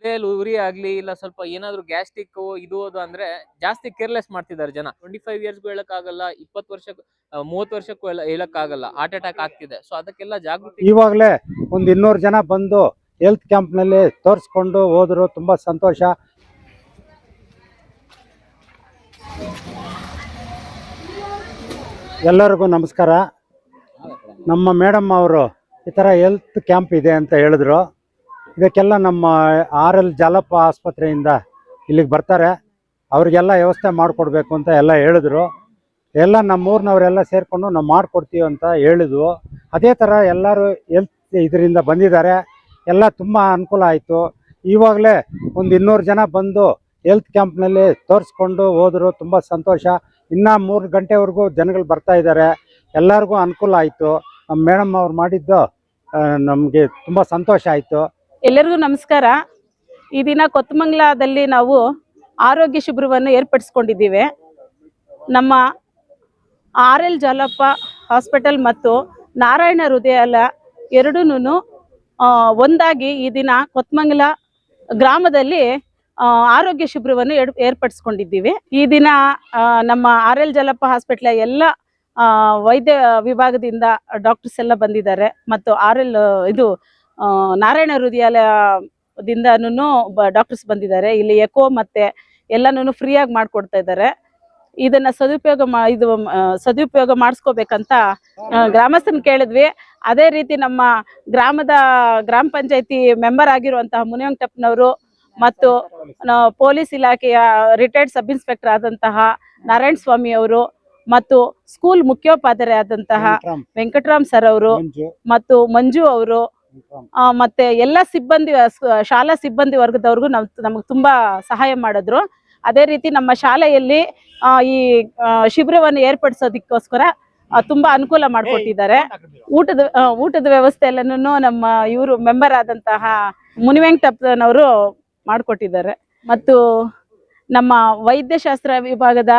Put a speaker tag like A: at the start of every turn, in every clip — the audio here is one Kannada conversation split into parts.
A: ಉರಿ ಆಗ್ಲಿ ಇಲ್ಲ ಸ್ವಲ್ಪ ಏನಾದ್ರು ಗ್ಯಾಸ್ಟ್ರಿಕ್ ಇದು ಅದು ಅಂದ್ರೆ ಜಾಸ್ತಿ ಕೇರ್ಲೆಸ್ ಮಾಡ್ತಿದ್ದಾರೆ ಜನ. 25 ಇಯರ್ಸ್ ಹೇಳಕ್ಕಾಗಲ್ಲ, 20 ವರ್ಷ 30 ವರ್ಷಕ್ಕೂ ಹೇಳಕ್ಕಾಗಲ್ಲ, ಹಾರ್ಟ್ ಅಟ್ಯಾಕ್ ಆಗ್ತಿದೆ. ಸೊ ಅದಕ್ಕೆಲ್ಲ ಜಾಗೃತಿ.
B: ಇವಾಗಲೇ ಒಂದು 200 ಜನ ಬಂದು ಹೆಲ್ತ್ ಕ್ಯಾಂಪ್ ನಲ್ಲಿ ತೋರಿಸ್ಕೊಂಡು ಹೋದ್ರು. ತುಂಬಾ ಸಂತೋಷ. ಎಲ್ಲರಿಗೂ ನಮಸ್ಕಾರ. ನಮ್ಮ ಮೇಡಮ್ ಅವರು ಈ ಥರ ಹೆಲ್ತ್ ಕ್ಯಾಂಪ್ ಇದೆ ಅಂತ ಹೇಳಿದ್ರು. ಇದಕ್ಕೆಲ್ಲ ನಮ್ಮ RL ಜಾಲಪ್ಪ ಆಸ್ಪತ್ರೆಯಿಂದ ಇಲ್ಲಿಗೆ ಬರ್ತಾರೆ. ಅವ್ರಿಗೆಲ್ಲ ವ್ಯವಸ್ಥೆ ಮಾಡಿಕೊಡ್ಬೇಕು ಅಂತ ಎಲ್ಲ ಹೇಳಿದ್ರು. ಎಲ್ಲ ನಮ್ಮೂರಿನವರೆಲ್ಲ ಸೇರಿಕೊಂಡು ನಾವು ಮಾಡಿಕೊಡ್ತೀವಿ ಅಂತ ಹೇಳಿದ್ವು. ಅದೇ ಥರ ಎಲ್ಲರೂ ಹೆಲ್ತ್ ಇದರಿಂದ ಬಂದಿದ್ದಾರೆ. ಎಲ್ಲ ತುಂಬ ಅನುಕೂಲ ಆಯಿತು. ಇವಾಗಲೇ ಒಂದು 200 ಜನ ಬಂದು ಹೆಲ್ತ್ ಕ್ಯಾಂಪ್ನಲ್ಲಿ ತೋರಿಸ್ಕೊಂಡು ಹೋದರು. ತುಂಬ ಸಂತೋಷ. ಇನ್ನೂ 3 ಗಂಟೆವರೆಗೂ ಜನಗಳು ಬರ್ತಾ ಇದ್ದಾರೆ. ಎಲ್ಲರಿಗೂ ಅನುಕೂಲ ಆಯಿತು. ನಮ್ಮ ಮೇಡಮ್ ಅವ್ರು ಮಾಡಿದ್ದು ನಮಗೆ ತುಂಬ ಸಂತೋಷ ಆಯಿತು.
C: ಎಲ್ಲರಿಗೂ ನಮಸ್ಕಾರ. ಈ ದಿನ ಕೊತ್ತಮಂಗಲದಲ್ಲಿ ನಾವು ಆರೋಗ್ಯ ಶಿಬಿರವನ್ನು ಏರ್ಪಡಿಸ್ಕೊಂಡಿದ್ದೀವಿ. ನಮ್ಮ RL ಜಾಲಪ್ಪ ಹಾಸ್ಪಿಟಲ್ ಮತ್ತು ನಾರಾಯಣ ಹೃದಯಾಲಯ ಎರಡೂ ಒಂದಾಗಿ ಈ ದಿನ ಕೊತ್ತಮಂಗಲ ಗ್ರಾಮದಲ್ಲಿ ಆರೋಗ್ಯ ಶಿಬಿರವನ್ನು ಏರ್ಪಡಿಸ್ಕೊಂಡಿದ್ದೀವಿ. ಈ ದಿನ ನಮ್ಮ RL ಜಾಲಪ್ಪ ಹಾಸ್ಪಿಟಲ್ ಎಲ್ಲ ವೈದ್ಯ ವಿಭಾಗದಿಂದ ಡಾಕ್ಟರ್ಸ್ ಎಲ್ಲ ಬಂದಿದ್ದಾರೆ. ಮತ್ತು ಇದು ನಾರಾಯಣ ಹೃದಯಾಲಯದಿಂದನೂ ಡಾಕ್ಟರ್ಸ್ ಬಂದಿದ್ದಾರೆ. ಇಲ್ಲಿ ಎಕೋ ಮತ್ತೆ ಎಲ್ಲನೂ ಫ್ರೀಯಾಗಿ ಮಾಡಿಕೊಡ್ತಾ ಇದ್ದಾರೆ. ಇದನ್ನ ಸದುಪಯೋಗ ಮಾಡಿಸ್ಕೋಬೇಕಂತ ಗ್ರಾಮಸ್ಥನ ಕೇಳಿದ್ವಿ. ಅದೇ ರೀತಿ ನಮ್ಮ ಗ್ರಾಮ ಪಂಚಾಯತಿ ಮೆಂಬರ್ ಆಗಿರುವಂತಹ ಮುನಿವೆಂಕಟಪ್ಪನವರು ಮತ್ತು ಪೊಲೀಸ್ ಇಲಾಖೆಯ ರಿಟೈರ್ಡ್ ಸಬ್ ಇನ್ಸ್ಪೆಕ್ಟರ್ ಆದಂತಹ ನಾರಾಯಣ ಸ್ವಾಮಿ ಅವರು ಮತ್ತು ಸ್ಕೂಲ್ ಮುಖ್ಯೋಪಾಧ್ಯಾಯರು ಆದಂತಹ ವೆಂಕಟರಾಮ್ ಸರ್ ಅವರು ಮತ್ತು ಮಂಜು ಅವರು ಮತ್ತೆ ಎಲ್ಲ ಸಿಬ್ಬಂದಿ ಶಾಲಾ ಸಿಬ್ಬಂದಿ ವರ್ಗದವ್ರಿಗೂ ನಮಗೆ ತುಂಬಾ ಸಹಾಯ ಮಾಡಿದ್ರು. ಅದೇ ರೀತಿ ನಮ್ಮ ಶಾಲೆಯಲ್ಲಿ ಈ ಶಿಬಿರವನ್ನು ಏರ್ಪಡಿಸೋದಕ್ಕೋಸ್ಕರ ತುಂಬಾ ಅನುಕೂಲ ಮಾಡಿಕೊಟ್ಟಿದ್ದಾರೆ. ಊಟದ ವ್ಯವಸ್ಥೆ ಎಲ್ಲನೂ ನಮ್ಮ ಇವರು ಮೆಂಬರ್ ಆದಂತಹ ಮುನಿವೆಂಕಟಪ್ಪನವರು ಮಾಡಿಕೊಟ್ಟಿದ್ದಾರೆ. ಮತ್ತು ನಮ್ಮ ವೈದ್ಯಶಾಸ್ತ್ರ ವಿಭಾಗದ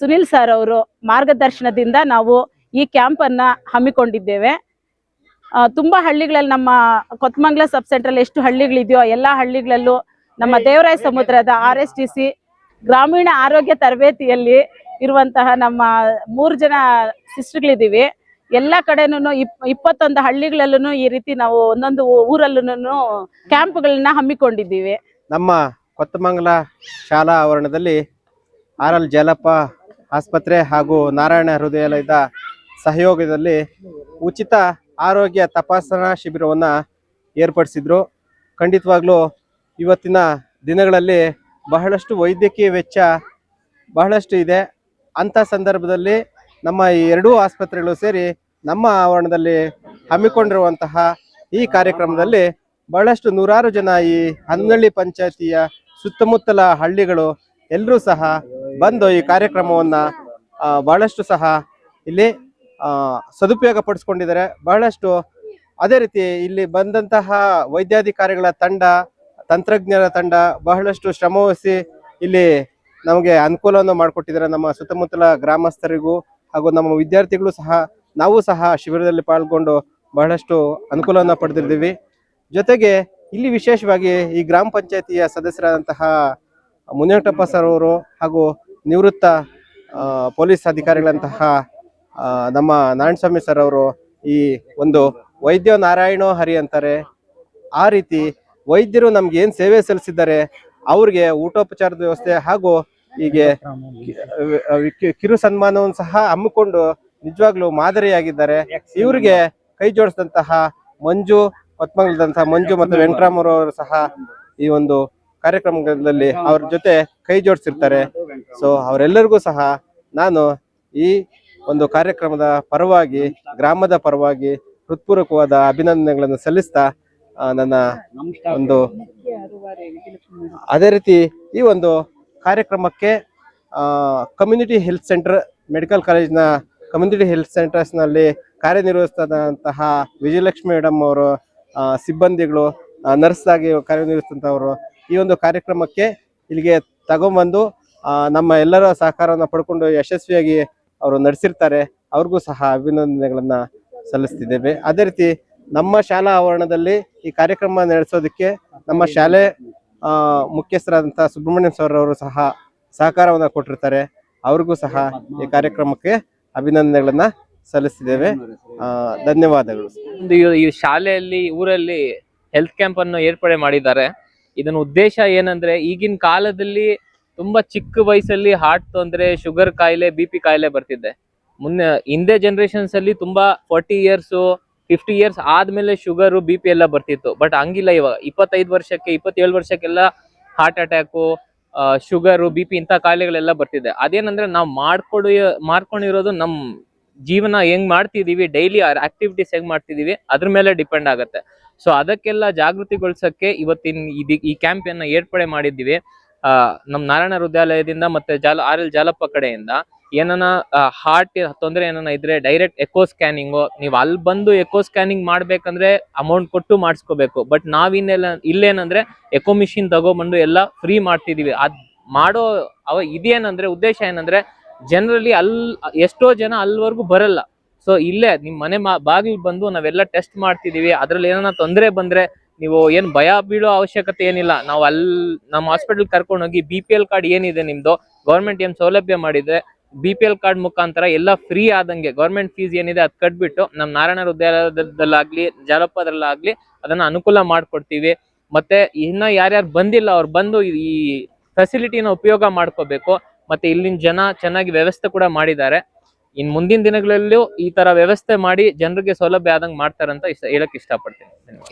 C: ಸುನಿಲ್ ಸರ್ ಅವರು ಮಾರ್ಗದರ್ಶನದಿಂದ ನಾವು ಈ ಕ್ಯಾಂಪನ್ನು ಹಮ್ಮಿಕೊಂಡಿದ್ದೇವೆ. ತುಂಬಾ ಹಳ್ಳಿಗಳಲ್ಲಿ ನಮ್ಮ ಕೊತ್ತಮಂಗಲ ಸಬ್ ಸೆಂಟ್ರಲ್ಲಿ ಎಷ್ಟು ಹಳ್ಳಿಗಳಿದೆಯೋ ಎಲ್ಲ ಹಳ್ಳಿಗಳಲ್ಲೂ ನಮ್ಮ ದೇವರಾಯ ಸಮುದ್ರದ RSTC ಗ್ರಾಮೀಣ ಆರೋಗ್ಯ ತರಬೇತಿಯಲ್ಲಿ ಇರುವಂತಹ ನಮ್ಮ 3 ಜನ ಸಿಸ್ಟರ್ಗಳಿದ್ದೀವಿ. ಎಲ್ಲ ಕಡೆನೂ 21 ಹಳ್ಳಿಗಳಲ್ಲೂ ಈ ರೀತಿ ನಾವು ಒಂದೊಂದು ಊರಲ್ಲೂ ಕ್ಯಾಂಪ್ಗಳನ್ನ ಹಮ್ಮಿಕೊಂಡಿದ್ದೀವಿ.
D: ನಮ್ಮ ಕೊತ್ತಮಂಗಲ ಶಾಲಾ ಆವರಣದಲ್ಲಿ RL ಜಾಲಪ್ಪ ಆಸ್ಪತ್ರೆ ಹಾಗೂ ನಾರಾಯಣ ಹೃದಯಾಲಯದ ಸಹಯೋಗದಲ್ಲಿ ಉಚಿತ ಆರೋಗ್ಯ ತಪಾಸಣಾ ಶಿಬಿರವನ್ನು ಏರ್ಪಡಿಸಿದ್ರು. ಖಂಡಿತವಾಗ್ಲೂ ಇವತ್ತಿನ ದಿನಗಳಲ್ಲಿ ಬಹಳಷ್ಟು ವೈದ್ಯಕೀಯ ವೆಚ್ಚ ಬಹಳಷ್ಟು ಇದೆ. ಅಂಥ ಸಂದರ್ಭದಲ್ಲಿ ನಮ್ಮ ಈ ಎರಡೂ ಆಸ್ಪತ್ರೆಗಳು ಸೇರಿ ನಮ್ಮ ಆವರಣದಲ್ಲಿ ಹಮ್ಮಿಕೊಂಡಿರುವಂತಹ ಈ ಕಾರ್ಯಕ್ರಮದಲ್ಲಿ ಬಹಳಷ್ಟು ನೂರಾರು ಜನ ಈ ಹನ್ನಳ್ಳಿ ಪಂಚಾಯತಿಯ ಸುತ್ತಮುತ್ತಲ ಹಳ್ಳಿಗಳು ಎಲ್ಲರೂ ಸಹ ಬಂದು ಈ ಕಾರ್ಯಕ್ರಮವನ್ನು ಬಹಳಷ್ಟು ಸಹ ಇಲ್ಲಿ ಸದುಪಯೋಗ ಪಡಿಸ್ಕೊಂಡಿದ್ದಾರೆ. ಬಹಳಷ್ಟು ಅದೇ ರೀತಿ ಇಲ್ಲಿ ಬಂದಂತಹ ವೈದ್ಯಾಧಿಕಾರಿಗಳ ತಂಡ, ತಂತ್ರಜ್ಞರ ತಂಡ ಬಹಳಷ್ಟು ಶ್ರಮವಹಿಸಿ ಇಲ್ಲಿ ನಮಗೆ ಅನುಕೂಲವನ್ನು ಮಾಡಿಕೊಟ್ಟಿದ್ದಾರೆ. ನಮ್ಮ ಸುತ್ತಮುತ್ತಲ ಗ್ರಾಮಸ್ಥರಿಗೂ ಹಾಗೂ ನಮ್ಮ ವಿದ್ಯಾರ್ಥಿಗಳು ಸಹ ನಾವು ಸಹ ಶಿಬಿರದಲ್ಲಿ ಪಾಲ್ಗೊಂಡು ಬಹಳಷ್ಟು ಅನುಕೂಲವನ್ನು ಪಡೆದಿದ್ದೀವಿ. ಜೊತೆಗೆ ಇಲ್ಲಿ ವಿಶೇಷವಾಗಿ ಈ ಗ್ರಾಮ ಪಂಚಾಯತಿಯ ಸದಸ್ಯರಾದಂತಹ ಮುನಿವೆಂಕಟಪ್ಪ ಸರ್ ಅವರು ಹಾಗೂ ನಿವೃತ್ತ ಪೊಲೀಸ್ ಅಧಿಕಾರಿಗಳಂತಹ ನಮ್ಮ ನಾರಾಯಣಸ್ವಾಮಿ ಸರ್ ಅವರು ಈ ಒಂದು ವೈದ್ಯ ನಾರಾಯಣೋ ಹರಿ ಅಂತಾರೆ. ಆ ರೀತಿ ವೈದ್ಯರು ನಮ್ಗೆ ಏನು ಸೇವೆ ಸಲ್ಲಿಸಿದ್ದಾರೆ ಅವ್ರಿಗೆ ಊಟೋಪಚಾರದ ವ್ಯವಸ್ಥೆ ಹಾಗೂ ಹೀಗೆ ಕಿರು ಸನ್ಮಾನವನ್ನು ಸಹ ಹಮ್ಮಿಕೊಂಡು ನಿಜವಾಗ್ಲೂ ಮಾದರಿಯಾಗಿದ್ದಾರೆ. ಇವರಿಗೆ ಕೈ ಜೋಡಿಸಿದಂತಹ ಮಂಜು ಕೊತ್ತಮಂಗಲದಂತಹ ಮಂಜು ಮತ್ತು ವೆಂಕಟರಾಮರವರು ಸಹ ಈ ಒಂದು ಕಾರ್ಯಕ್ರಮದಲ್ಲಿ ಅವ್ರ ಜೊತೆ ಕೈ ಜೋಡಿಸಿರ್ತಾರೆ. ಸೊ ಅವರೆಲ್ಲರಿಗೂ ಸಹ ನಾನು ಈ ಒಂದು ಕಾರ್ಯಕ್ರಮದ ಪರವಾಗಿ, ಗ್ರಾಮದ ಪರವಾಗಿ ಹೃತ್ಪೂರ್ವಕವಾದ ಅಭಿನಂದನೆಗಳನ್ನು ಸಲ್ಲಿಸ್ತಾ ನನ್ನ ಒಂದು ಅದೇ ರೀತಿ ಈ ಒಂದು ಕಾರ್ಯಕ್ರಮಕ್ಕೆ ಕಮ್ಯುನಿಟಿ ಹೆಲ್ತ್ ಸೆಂಟರ್ ಮೆಡಿಕಲ್ ಕಾಲೇಜಿನ ಕಮ್ಯುನಿಟಿ ಹೆಲ್ತ್ ಸೆಂಟರ್ಸ್ನಲ್ಲಿ ಕಾರ್ಯನಿರ್ವಹಿಸಿದಂತಹ ವಿಜಯಲಕ್ಷ್ಮಿ ಮೇಡಮ್ ಅವರು, ಸಿಬ್ಬಂದಿಗಳು, ನರ್ಸ್ ಆಗಿ ಕಾರ್ಯನಿರ್ವಹಿಸಿದಂಥವರು ಈ ಒಂದು ಕಾರ್ಯಕ್ರಮಕ್ಕೆ ಇಲ್ಲಿಗೆ ತಗೊಂಬಂದು ನಮ್ಮ ಎಲ್ಲರ ಸಹಕಾರವನ್ನು ಪಡ್ಕೊಂಡು ಯಶಸ್ವಿಯಾಗಿ ಅವರು ನಡೆಸಿರ್ತಾರೆ. ಅವ್ರಿಗೂ ಸಹ ಅಭಿನಂದನೆಗಳನ್ನು ಸಲ್ಲಿಸ್ತಿದ್ದೇವೆ. ಅದೇ ರೀತಿ ನಮ್ಮ ಶಾಲಾ ಆವರಣದಲ್ಲಿ ಈ ಕಾರ್ಯಕ್ರಮ ನಡೆಸೋದಕ್ಕೆ ನಮ್ಮ ಶಾಲೆ ಮುಖ್ಯಸ್ಥರಾದಂತಹ ಸುಬ್ರಹ್ಮಣ್ಯಂ ಸರ್ ಅವರು ಸಹ ಸಹಕಾರವನ್ನು ಕೊಟ್ಟಿರ್ತಾರೆ. ಅವ್ರಿಗೂ ಸಹ ಈ ಕಾರ್ಯಕ್ರಮಕ್ಕೆ ಅಭಿನಂದನೆಗಳನ್ನ ಸಲ್ಲಿಸ್ತಿದ್ದೇವೆ. ಧನ್ಯವಾದಗಳು.
A: ಈ ಶಾಲೆಯಲ್ಲಿ ಊರಲ್ಲಿ ಹೆಲ್ತ್ ಕ್ಯಾಂಪ್ ಅನ್ನು ಏರ್ಪಡೆ ಮಾಡಿದ್ದಾರೆ. ಇದನ್ನ ಉದ್ದೇಶ ಏನಂದ್ರೆ ಈಗಿನ ಕಾಲದಲ್ಲಿ ತುಂಬಾ ಚಿಕ್ಕ ವಯಸ್ಸಲ್ಲಿ ಹಾರ್ಟ್ ತೊಂದರೆ, ಶುಗರ್ ಕಾಯಿಲೆ, BP ಕಾಯಿಲೆ ಬರ್ತಿದೆ. ಹಿಂದೆ ಜನರೇಷನ್ಸ್ ಅಲ್ಲಿ ತುಂಬಾ 40 ಇಯರ್ಸ್ 50 ಇಯರ್ಸ್ ಆದ್ಮೇಲೆ ಶುಗರ್ BP ಎಲ್ಲ ಬರ್ತಿತ್ತು. ಬಟ್ ಹಂಗಿಲ್ಲ, ಇವಾಗ 25 ವರ್ಷಕ್ಕೆ 27 ವರ್ಷಕ್ಕೆಲ್ಲ ಹಾರ್ಟ್ ಅಟ್ಯಾಕು, ಶುಗರ್, BP ಇಂಥ ಕಾಯಿಲೆಗಳೆಲ್ಲ ಬರ್ತಿದೆ. ಅದೇನಂದ್ರೆ ನಾವು ಮಾಡ್ಕೊಂಡಿರೋದು ನಮ್ ಜೀವನ ಹೆಂಗ್ ಮಾಡ್ತಿದೀವಿ, ಡೈಲಿ ಆಕ್ಟಿವಿಟೀಸ್ ಹೆಂಗ್ ಮಾಡ್ತಿದೀವಿ ಅದ್ರ ಮೇಲೆ ಡಿಪೆಂಡ್ ಆಗುತ್ತೆ. ಸೊ ಅದಕ್ಕೆಲ್ಲ ಜಾಗೃತಿಗೊಳಿಸಕ್ಕೆ ಇವತ್ತಿನ ಈ ಕ್ಯಾಂಪ್ ಅನ್ನ ಏರ್ಪಡೆ ಮಾಡಿದ್ದೀವಿ. ನಮ್ ನಾರಾಯಣ ಹೃದಯಾಲಯದಿಂದ ಮತ್ತೆ RL ಜಾಲಪ್ಪ ಕಡೆಯಿಂದ ಏನನ ಹಾರ್ಟ್ ತೊಂದರೆ ಏನನ ಇದ್ರೆ ಡೈರೆಕ್ಟ್ ಎಕೋ ಸ್ಕ್ಯಾನಿಂಗು, ನೀವು ಅಲ್ಲಿ ಬಂದು ಎಕೋ ಸ್ಕ್ಯಾನಿಂಗ್ ಮಾಡ್ಬೇಕಂದ್ರೆ ಅಮೌಂಟ್ ಕೊಟ್ಟು ಮಾಡಿಸ್ಕೋಬೇಕು. ಬಟ್ ಇಲ್ಲೇನಂದ್ರೆ ಎಕೋ ಮಿಷಿನ್ ತಗೊಬಂದು ಎಲ್ಲ ಫ್ರೀ ಮಾಡ್ತಿದೀವಿ. ಅದ್ ಮಾಡೋ ಇದೇನಂದ್ರೆ ಉದ್ದೇಶ ಏನಂದ್ರೆ ಜನರಲಿ ಎಷ್ಟೋ ಜನ ಅಲ್ಲಿವರೆಗೂ ಬರಲ್ಲ. ಸೊ ಇಲ್ಲೇ ನಿಮ್ ಮನೆ ಬಾಗಿಲು ಬಂದು ನಾವೆಲ್ಲ ಟೆಸ್ಟ್ ಮಾಡ್ತಿದೀವಿ. ಅದ್ರಲ್ಲಿ ಏನಾರ ತೊಂದರೆ ಬಂದ್ರೆ ನೀವು ಏನ್ ಭಯ ಬೀಳೋ ಅವಶ್ಯಕತೆ ಏನಿಲ್ಲ. ನಾವು ನಮ್ಮ ಹಾಸ್ಪಿಟಲ್ ಕರ್ಕೊಂಡು ಹೋಗಿ BPL ಕಾರ್ಡ್ ಏನಿದೆ ನಿಮ್ದು, ಗೌರ್ಮೆಂಟ್ ಏನ್ ಸೌಲಭ್ಯ ಮಾಡಿದ್ರೆ BPL ಕಾರ್ಡ್ ಮುಖಾಂತರ ಎಲ್ಲ ಫ್ರೀ ಆದಂಗೆ ಗೌರ್ಮೆಂಟ್ ಫೀಸ್ ಏನಿದೆ ಅದ್ ಕಟ್ಬಿಟ್ಟು ನಮ್ ನಾರಾಯಣ ಹೃದಯಾಲಯದಲ್ಲಾಗ್ಲಿ ಜಾಲಪ್ಪದಲ್ಲಾಗ್ಲಿ ಅದನ್ನ ಅನುಕೂಲ ಮಾಡ್ಕೊಡ್ತೀವಿ. ಮತ್ತೆ ಇನ್ನ ಯಾರ್ಯಾರು ಬಂದಿಲ್ಲ ಅವ್ರು ಬಂದು ಈ ಫೆಸಿಲಿಟಿನ ಉಪಯೋಗ ಮಾಡ್ಕೋಬೇಕು. ಮತ್ತೆ ಇಲ್ಲಿನ ಜನ ಚೆನ್ನಾಗಿ ವ್ಯವಸ್ಥೆ ಕೂಡ ಮಾಡಿದ್ದಾರೆ. ಇನ್ ಮುಂದಿನ ದಿನಗಳಲ್ಲೂ ಈ ತರ ವ್ಯವಸ್ಥೆ ಮಾಡಿ ಜನರಿಗೆ ಸೌಲಭ್ಯ ಆದಂಗ್ ಮಾಡ್ತಾರಂತ ಹೇಳಕ್ ಇಷ್ಟಪಡ್ತೀನಿ.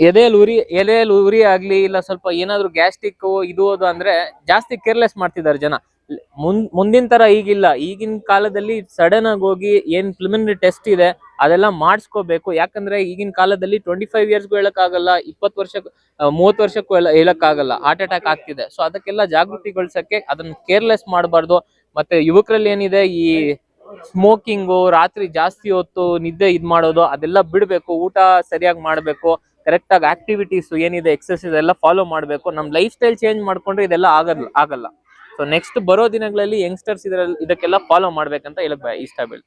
A: ಎಲೆಯಲ್ಲಿ ಉರಿ ಆಗ್ಲಿ ಇಲ್ಲ ಸ್ವಲ್ಪ ಏನಾದ್ರು ಗ್ಯಾಸ್ಟ್ರಿಕ್ ಇದು ಅಂದ್ರೆ ಜಾಸ್ತಿ ಕೇರ್ಲೆಸ್ ಮಾಡ್ತಿದ್ದಾರೆ ಜನ. ಮುಂದಿನ ತರ ಈಗಿಲ್ಲ. ಈಗಿನ ಕಾಲದಲ್ಲಿ ಸಡನ್ ಆಗಿ ಹೋಗಿ ಏನ್ ಪ್ರಿಲಿಮಿನರಿ ಟೆಸ್ಟ್ ಇದೆ ಅದೆಲ್ಲ ಮಾಡಿಸ್ಕೋಬೇಕು. ಯಾಕಂದ್ರೆ ಈಗಿನ ಕಾಲದಲ್ಲಿ 25 ಇಯರ್ಸ್ ಹೇಳಕ್ಕಾಗಲ್ಲ, 20 ವರ್ಷ 30 ವರ್ಷಕ್ಕೂ ಎಲ್ಲ ಹೇಳಕ್ಕಾಗಲ್ಲ, ಹಾರ್ಟ್ ಅಟ್ಯಾಕ್ ಆಗ್ತಿದೆ. ಸೊ ಅದಕ್ಕೆಲ್ಲ ಜಾಗೃತಿಗೊಳಿಸಕ್ಕೆ ಅದನ್ನ ಕೇರ್ಲೆಸ್ ಮಾಡಬಾರ್ದು. ಮತ್ತೆ ಯುವಕರಲ್ಲಿ ಏನಿದೆ ಈ ಸ್ಮೋಕಿಂಗು, ರಾತ್ರಿ ಜಾಸ್ತಿ ಹೊತ್ತು ನಿದ್ದೆ ಮಾಡೋದು ಅದೆಲ್ಲ ಬಿಡ್ಬೇಕು. ಊಟ ಸರಿಯಾಗಿ ಮಾಡ್ಬೇಕು, ಕರೆಕ್ಟ್ ಆಗಿ ಆಕ್ಟಿವಿಟೀಸ್ ಏನಿದೆ ಎಕ್ಸರ್ಸೈಸ್ ಎಲ್ಲ ಫಾಲೋ ಮಾಡ್ಬೇಕು. ನಮ್ ಲೈಫ್ ಸ್ಟೈಲ್ ಚೇಂಜ್ ಮಾಡ್ಕೊಂಡ್ರೆ ಇದೆಲ್ಲ ಆಗಲ್ಲ. ಸೊ ನೆಕ್ಸ್ಟ್ ಬರೋ ದಿನಗಳಲ್ಲಿ ಯಂಗ್ಸ್ಟರ್ಸ್ ಇದಕ್ಕೆಲ್ಲ ಫಾಲೋ ಮಾಡ್ಬೇಕಂತ ಹೇಳಕ್ ಇಷ್ಟ ಬೀಳ್ತೀನಿ.